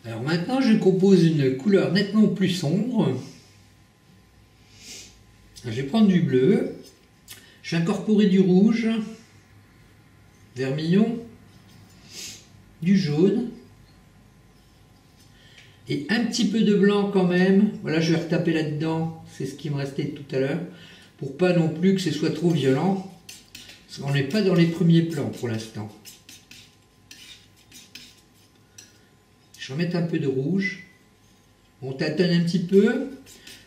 Alors maintenant, je compose une couleur nettement plus sombre. Je vais prendre du bleu. Je vais incorporer du rouge, vermillon, du jaune et un petit peu de blanc quand même. Voilà, je vais retaper là-dedans. C'est ce qui me restait tout à l'heure. Pour pas non plus que ce soit trop violent. Parce qu'on n'est pas dans les premiers plans pour l'instant. Je vais remettre un peu de rouge. On tâtonne un petit peu,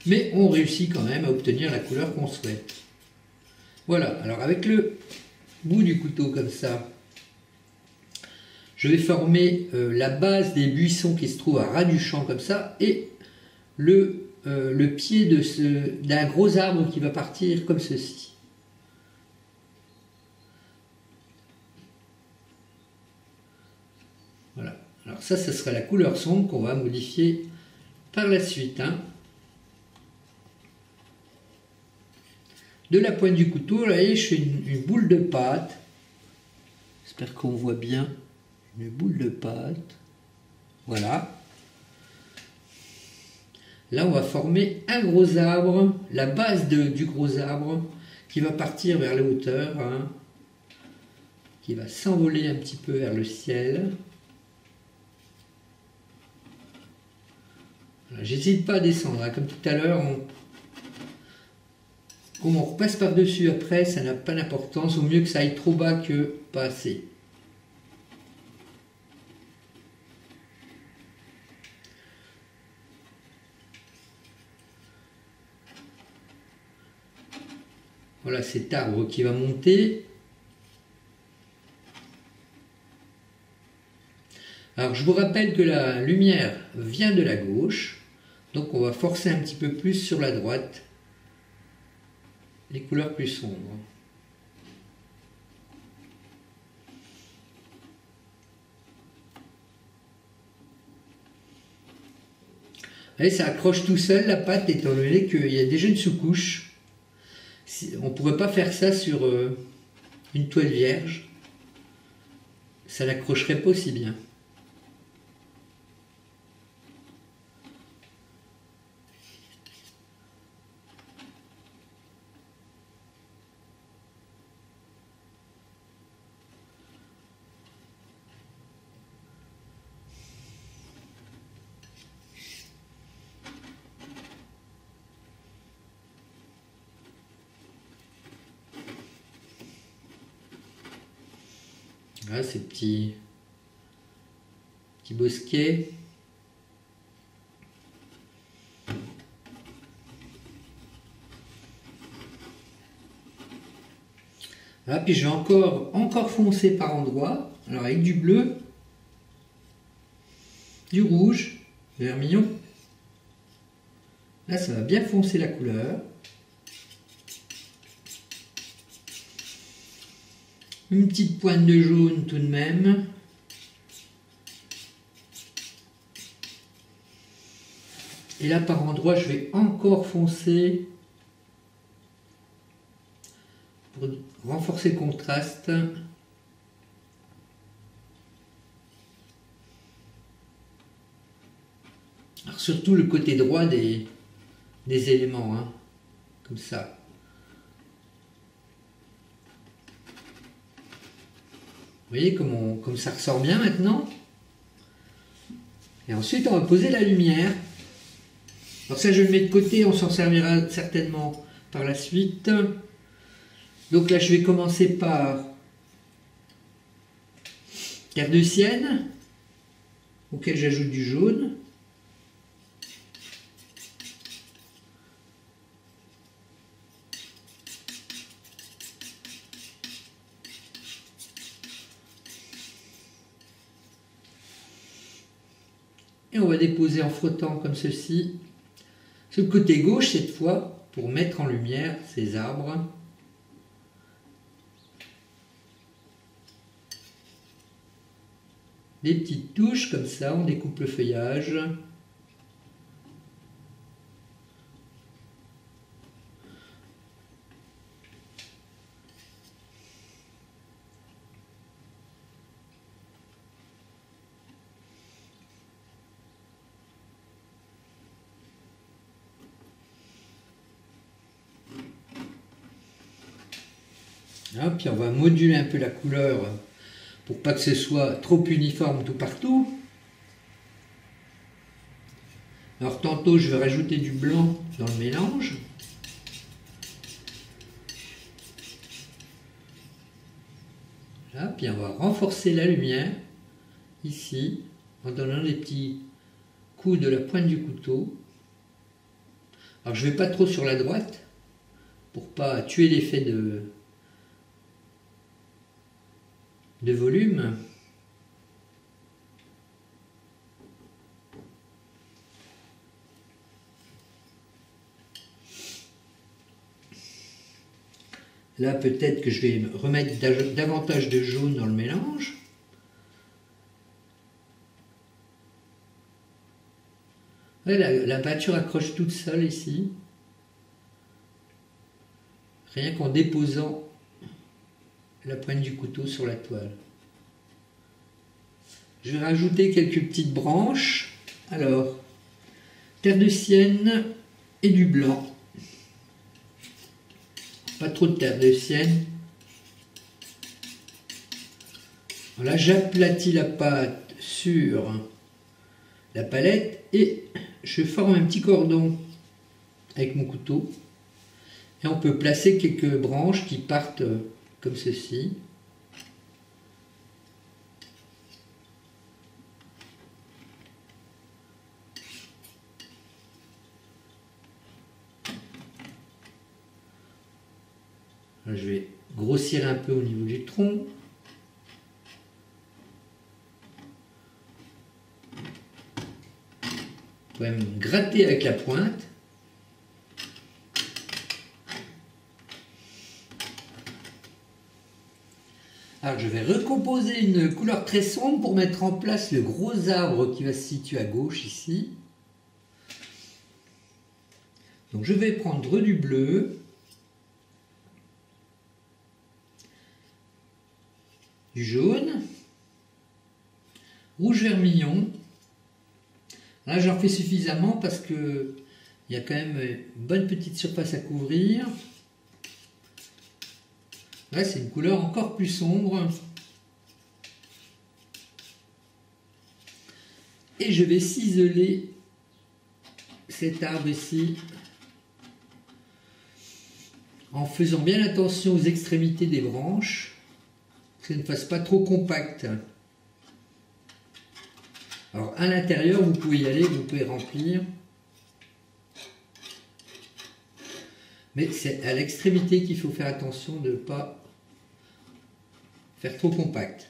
mais on réussit quand même à obtenir la couleur qu'on souhaite. Voilà, alors avec le bout du couteau comme ça, je vais former la base des buissons qui se trouvent à ras du champ comme ça, et le pied d'un gros arbre qui va partir comme ceci. Voilà, alors ça sera la couleur sombre qu'on va modifier par la suite. De la pointe du couteau, là, je fais une boule de pâte. J'espère qu'on voit bien. Une boule de pâte. Voilà. Là, on va former un gros arbre, la base du gros arbre, qui va partir vers les hauteurs, qui va s'envoler un petit peu vers le ciel. Voilà, j'hésite pas à descendre, comme tout à l'heure, comme on repasse par-dessus après, ça n'a pas d'importance, au mieux que ça aille trop bas que pas assez. Voilà cet arbre qui va monter. Alors je vous rappelle que la lumière vient de la gauche, donc on va forcer un petit peu plus sur la droite les couleurs plus sombres. Et ça accroche tout seul la pâte étant donné qu'il y a déjà une sous-couche. On ne pourrait pas faire ça sur une toile vierge. Ça n'accrocherait pas aussi bien. Voilà ces petits bosquets. Voilà, puis je vais encore foncer par endroits. Alors avec du bleu, du rouge, du vermillon. Là, ça va bien foncer la couleur. Une petite pointe de jaune tout de même. Et là, par endroits, je vais encore foncer pour renforcer le contraste. Alors, surtout le côté droit des éléments, comme ça. Vous voyez comme ça ressort bien maintenant. Et ensuite, on va poser la lumière. Alors ça, je le mets de côté, on s'en servira certainement par la suite. Donc là, je vais commencer par terre de sienne, auquel j'ajoute du jaune. Et on va déposer en frottant comme ceci sur le côté gauche cette fois pour mettre en lumière ces arbres. Des petites touches comme ça, on découpe le feuillage. Hein, puis on va moduler un peu la couleur pour pas que ce soit trop uniforme tout partout. Alors tantôt je vais rajouter du blanc dans le mélange. Là, puis on va renforcer la lumière ici en donnant des petits coups de la pointe du couteau. Alors je ne vais pas trop sur la droite pour pas tuer l'effet de volume. Là, peut-être que je vais remettre davantage de jaune dans le mélange. Ouais, la peinture accroche toute seule ici. Rien qu'en déposant la pointe du couteau sur la toile. Je vais rajouter quelques petites branches. Alors, terre de sienne et du blanc. Pas trop de terre de sienne. Voilà, j'aplatis la pâte sur la palette et je forme un petit cordon avec mon couteau. Et on peut placer quelques branches qui partent comme ceci. Là, je vais grossir un peu au niveau du tronc. On va même gratter avec la pointe. Alors je vais recomposer une couleur très sombre pour mettre en place le gros arbre qui va se situer à gauche ici. Donc je vais prendre du bleu, du jaune, rouge vermillon. Là j'en fais suffisamment parce que il y a quand même une bonne petite surface à couvrir. Là c'est une couleur encore plus sombre. Et je vais ciseler cet arbre ici en faisant bien attention aux extrémités des branches. Que ça ne fasse pas trop compact. Alors à l'intérieur, vous pouvez y aller, vous pouvez remplir. Mais c'est à l'extrémité qu'il faut faire attention de ne pas faire trop compact.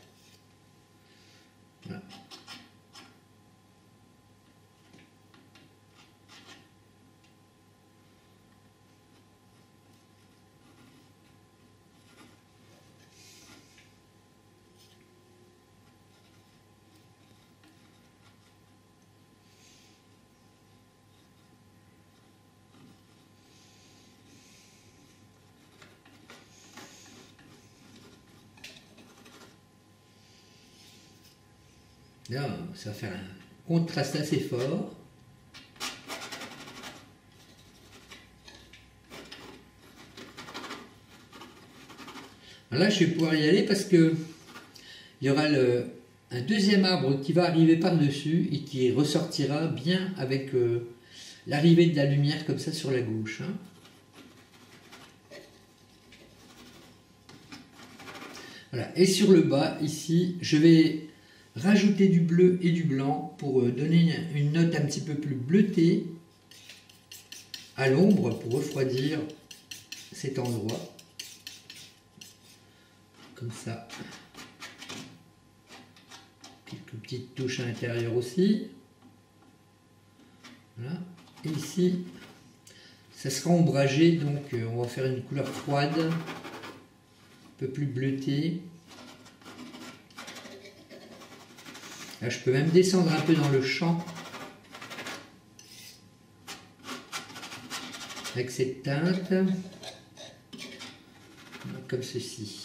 Voilà. Là, ça va faire un contraste assez fort. Là, je vais pouvoir y aller parce que il y aura un deuxième arbre qui va arriver par-dessus et qui ressortira bien avec l'arrivée de la lumière comme ça sur la gauche. Hein. Voilà. Et sur le bas, ici, je vais rajouter du bleu et du blanc pour donner une note un petit peu plus bleutée à l'ombre pour refroidir cet endroit. Comme ça. Quelques petites touches à l'intérieur aussi. Voilà. Et ici, ça sera ombragé, donc on va faire une couleur froide, un peu plus bleutée. Là, je peux même descendre un peu dans le champ avec cette teinte, comme ceci.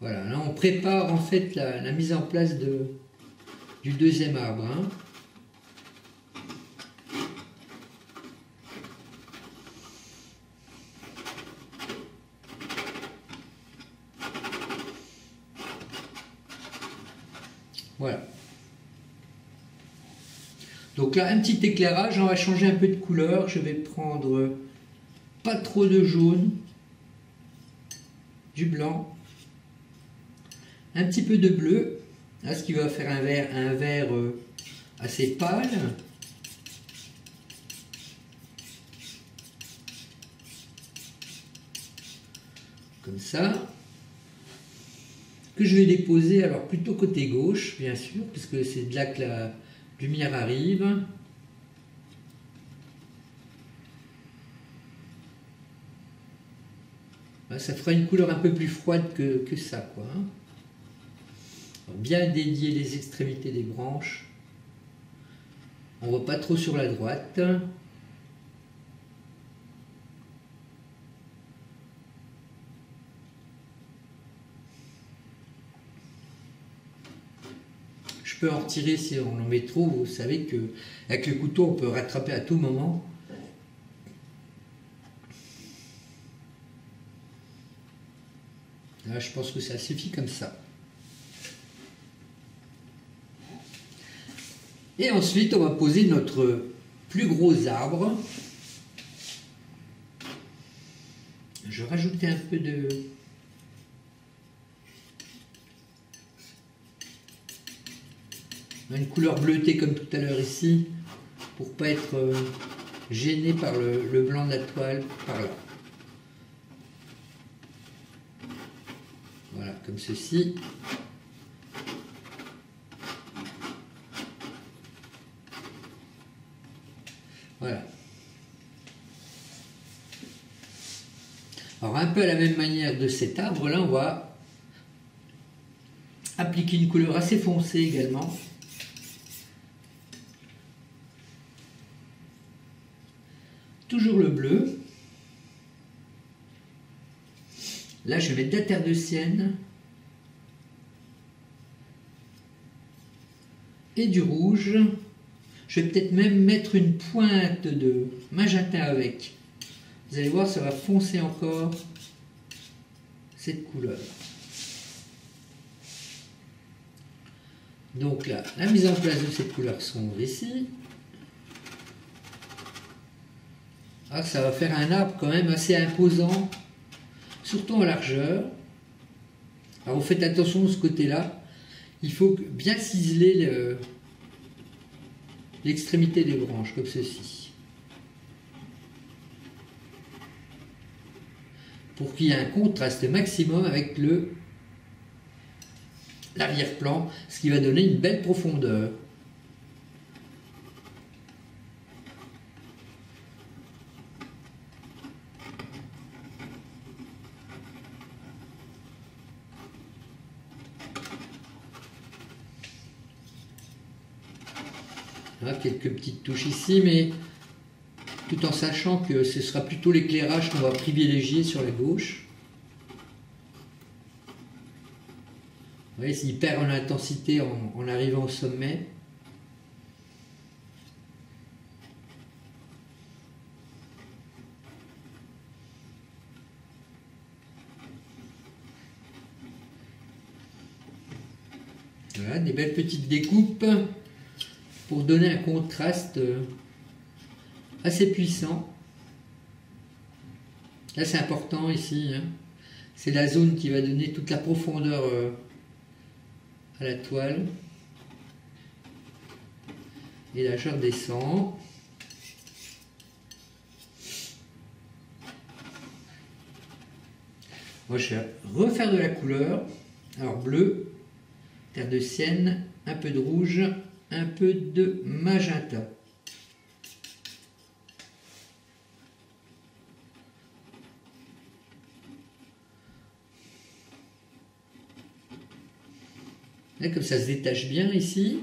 Voilà, là on prépare en fait la mise en place du deuxième arbre. Hein. Voilà. Donc là, un petit éclairage, on va changer un peu de couleur. Je vais prendre pas trop de jaune, du blanc, un petit peu de bleu, là, ce qui va faire un vert assez pâle. Comme ça. Que je vais déposer, alors plutôt côté gauche, bien sûr, puisque c'est de là que la lumière arrive. Là, ça fera une couleur un peu plus froide que ça, quoi. Bien dédier les extrémités des branches. On ne va pas trop sur la droite. Je peux en retirer si on en met trop. Vous savez qu'avec le couteau, on peut rattraper à tout moment. Là, je pense que ça suffit comme ça. Et ensuite, on va poser notre plus gros arbre. Je vais rajouter un peu de... une couleur bleutée comme tout à l'heure ici, pour pas être gêné par le blanc de la toile, par là. Voilà, comme ceci. Voilà. Alors un peu à la même manière de cet arbre, là on va appliquer une couleur assez foncée également. Toujours le bleu. Là je vais mettre de la terre de sienne et du rouge. Je vais peut-être même mettre une pointe de magenta avec. Vous allez voir, ça va foncer encore cette couleur. Donc là, la mise en place de cette couleur sombre ici. Ah, ça va faire un arbre quand même assez imposant, surtout en largeur. Alors vous faites attention de ce côté-là. Il faut bien ciseler l'extrémité des branches, comme ceci. Pour qu'il y ait un contraste maximum avec l'arrière-plan, ce qui va donner une belle profondeur. Voilà, quelques petites touches ici, mais tout en sachant que ce sera plutôt l'éclairage qu'on va privilégier sur la gauche. Vous voyez, il perd en intensité en arrivant au sommet. Voilà, des belles petites découpes pour donner un contraste assez puissant. Là c'est important ici, hein. C'est la zone qui va donner toute la profondeur à la toile. Et là je redescends. Moi je vais refaire de la couleur. Alors bleu, terre de sienne, un peu de rouge, un peu de magenta. Là, comme ça se détache bien ici.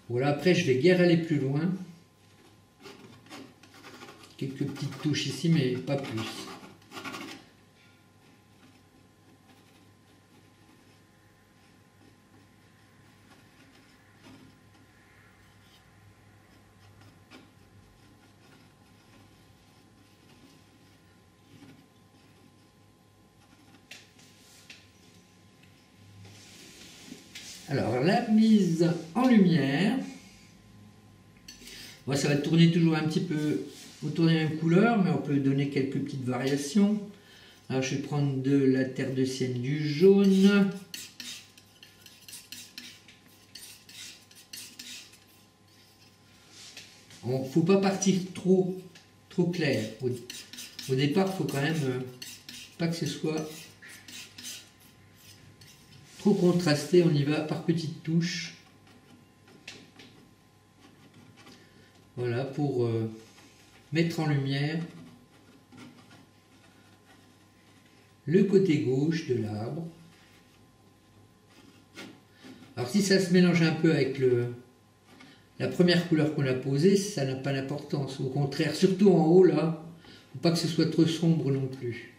Voilà, après je vais guère aller plus loin. Quelques petites touches ici, mais pas plus. Alors, la mise en lumière, bon, ça va tourner toujours un petit peu autour des mêmes couleurs, mais on peut donner quelques petites variations. Alors, je vais prendre de la terre de sienne, du jaune. Il ne faut pas partir trop clair. Au départ, il faut quand même pas que ce soit trop contrasté. On y va par petites touches. Voilà, pour mettre en lumière le côté gauche de l'arbre. Alors si ça se mélange un peu avec la première couleur qu'on a posée, ça n'a pas d'importance. Au contraire, surtout en haut là, faut pas que ce soit trop sombre non plus.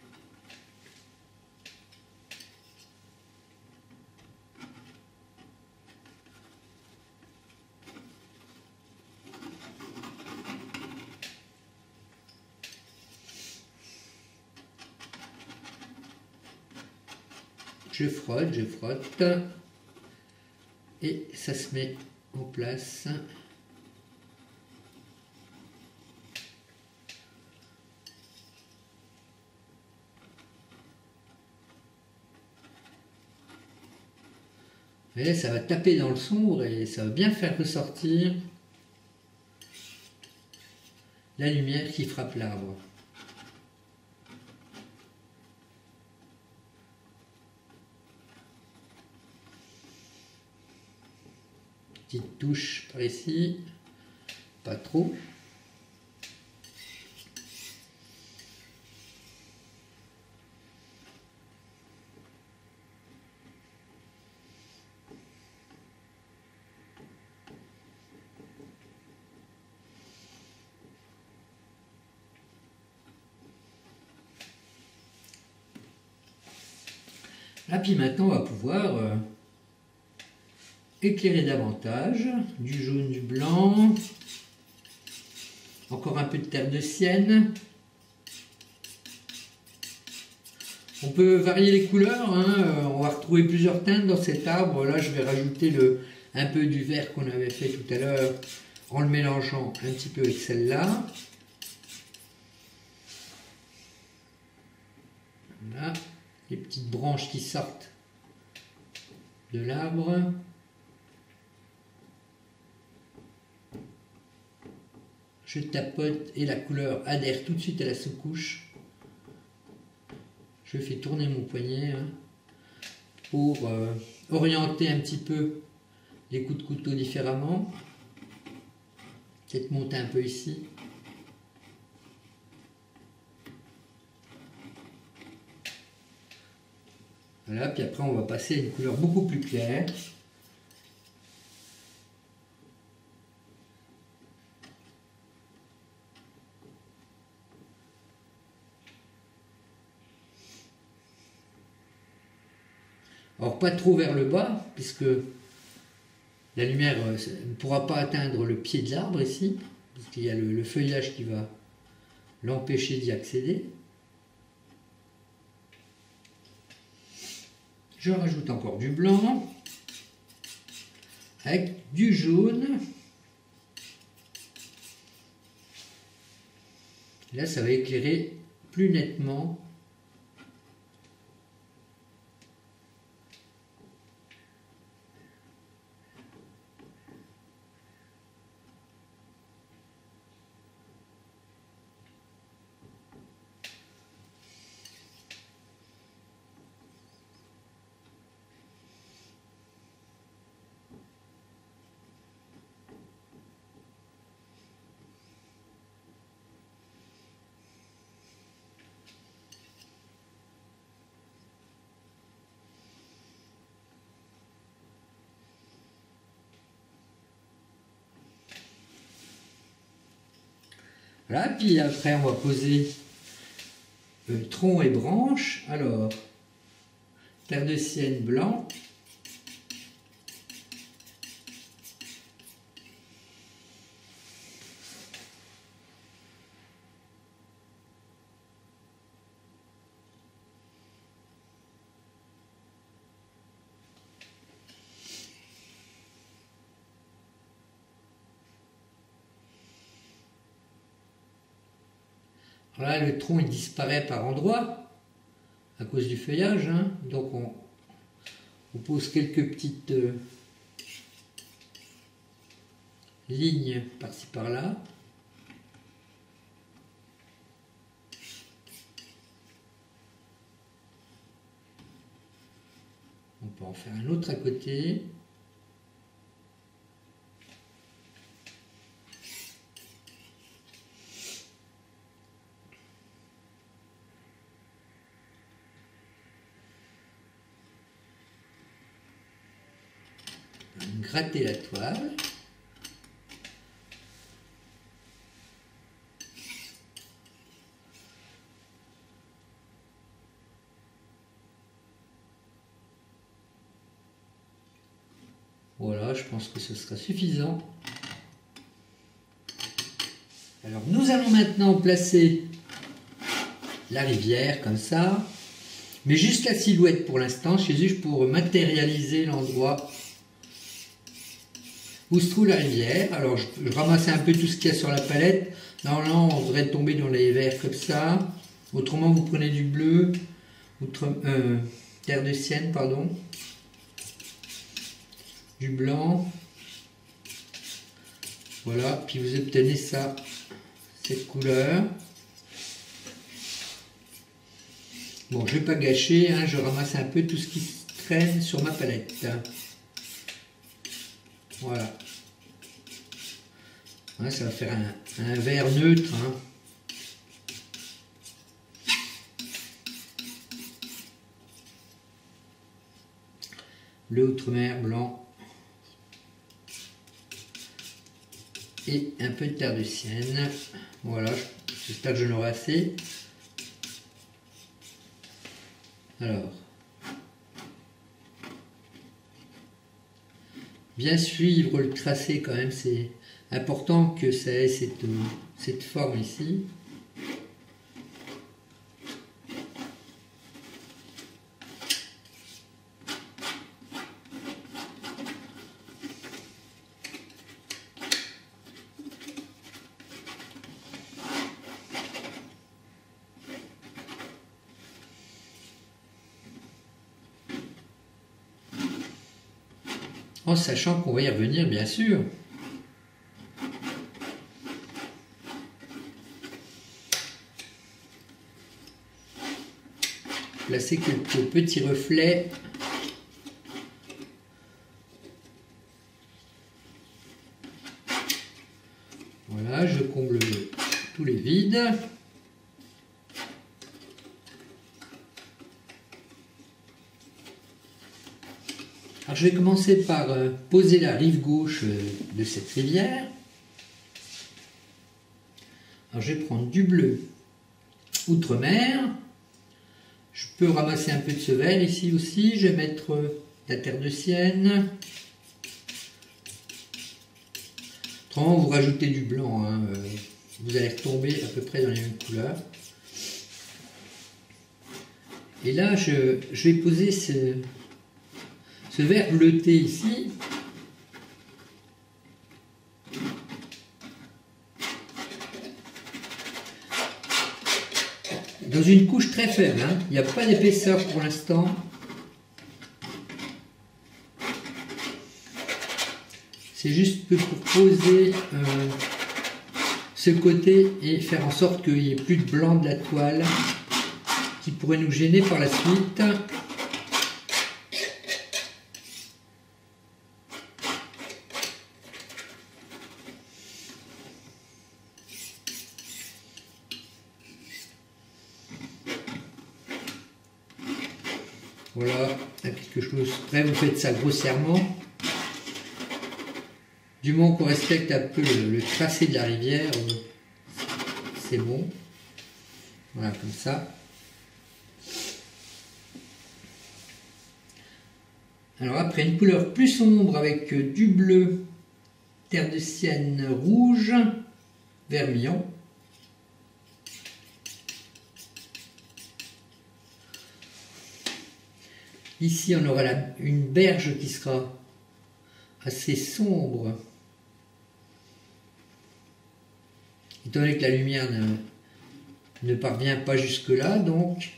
Je frotte, et ça se met en place. Et ça va taper dans le sombre et ça va bien faire ressortir la lumière qui frappe l'arbre. Petite touche par ici, pas trop. Là, puis maintenant, on va pouvoir éclairer davantage, du jaune, du blanc, encore un peu de terre de sienne. On peut varier les couleurs, hein. On va retrouver plusieurs teintes dans cet arbre. Là, je vais rajouter un peu du vert qu'on avait fait tout à l'heure en le mélangeant un petit peu avec celle-là. Voilà, les petites branches qui sortent de l'arbre. Je tapote et la couleur adhère tout de suite à la sous-couche. Je fais tourner mon poignet pour orienter un petit peu les coups de couteau différemment. Peut-être monter un peu ici. Voilà, puis après on va passer à une couleur beaucoup plus claire. Alors pas trop vers le bas, puisque la lumière ne pourra pas atteindre le pied de l'arbre ici, parce qu'il y a le feuillage qui va l'empêcher d'y accéder. Je rajoute encore du blanc, avec du jaune. Là, ça va éclairer plus nettement. Voilà, puis après on va poser tronc et branche. Alors, terre de sienne blanc. Là, le tronc il disparaît par endroits à cause du feuillage, hein. Donc on pose quelques petites lignes par-ci par-là. On peut en faire un autre à côté. Gratter la toile. Voilà, je pense que ce sera suffisant. Alors nous allons maintenant placer la rivière comme ça, mais juste la silhouette pour l'instant, c'est juste pour matérialiser l'endroit où se trouve la rivière. Alors je ramasse un peu tout ce qu'il y a sur la palette. Normalement on devrait tomber dans les verts comme ça. Autrement vous prenez du bleu, terre de sienne, pardon, du blanc. Voilà, puis vous obtenez ça, cette couleur. Bon, je ne vais pas gâcher, hein, je ramasse un peu tout ce qui traîne sur ma palette. Voilà. Ouais, ça va faire un vert neutre. Hein. Bleu outre-mer, blanc. Et un peu de terre de sienne. Voilà, j'espère que j'en aurai assez. Alors, bien suivre le tracé quand même, c'est important que ça ait cette forme ici. En sachant qu'on va y revenir bien sûr. Placer quelques petits reflets. Voilà, je comble tous les vides. Alors je vais commencer par poser la rive gauche de cette rivière. Alors je vais prendre du bleu outre-mer. Je peux ramasser un peu de Sevel ici aussi. Je vais mettre la terre de sienne. Autrement, vous rajoutez du blanc. Hein, vous allez retomber à peu près dans les mêmes couleurs. Et là, je vais poser ce vert bleuté ici. Dans une couche très faible, hein. Il n'y a pas d'épaisseur pour l'instant. C'est juste que pour poser ce côté et faire en sorte qu'il n'y ait plus de blanc de la toile qui pourrait nous gêner par la suite. Voilà, à quelque chose près, vous faites ça grossièrement. Du moment qu'on respecte un peu le tracé de la rivière, c'est bon. Voilà, comme ça. Alors après, une couleur plus sombre avec du bleu, terre de sienne rouge, vermillon. Ici, on aura une berge qui sera assez sombre. Étant donné que la lumière ne parvient pas jusque-là, donc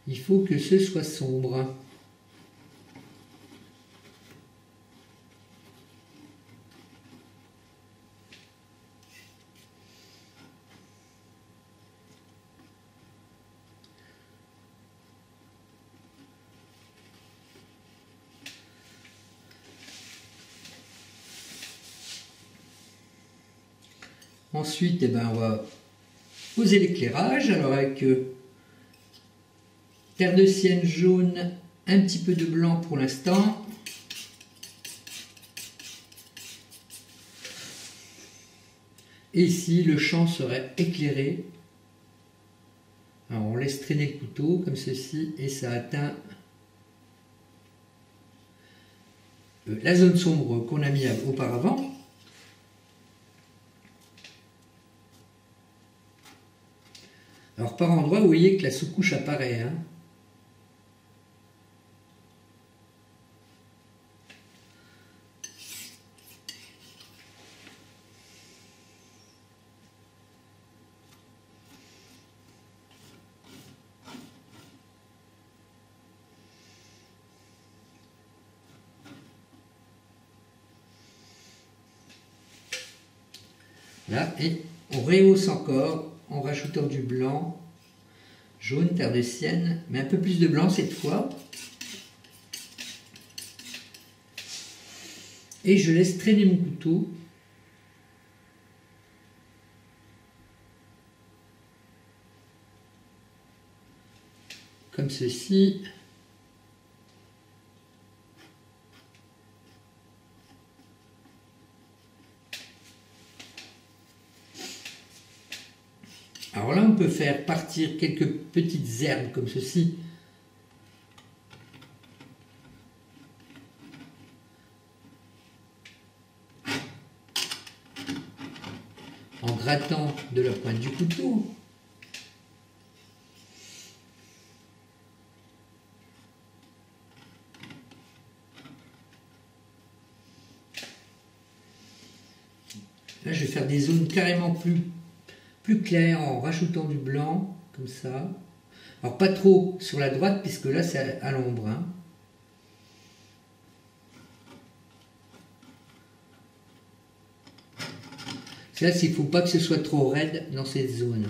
il faut que ce soit sombre. Ensuite, eh ben, on va poser l'éclairage. Alors avec terre de sienne jaune, un petit peu de blanc pour l'instant. Et ici, le champ serait éclairé. Alors on laisse traîner le couteau comme ceci et ça atteint la zone sombre qu'on a mis auparavant. Alors par endroit, vous voyez que la sous-couche apparaît. Hein. Là, et on rehausse encore en rajoutant du blanc, jaune, terre de sienne, mais un peu plus de blanc cette fois. Et je laisse traîner mon couteau. Comme ceci. Alors là, on peut faire partir quelques petites herbes comme ceci. En grattant de la pointe du couteau. Là, je vais faire des zones carrément plus claires en rajoutant du blanc, comme ça. Alors pas trop sur la droite, puisque là, c'est à l'ombre. Hein. Là, il ne faut pas que ce soit trop raide dans cette zone.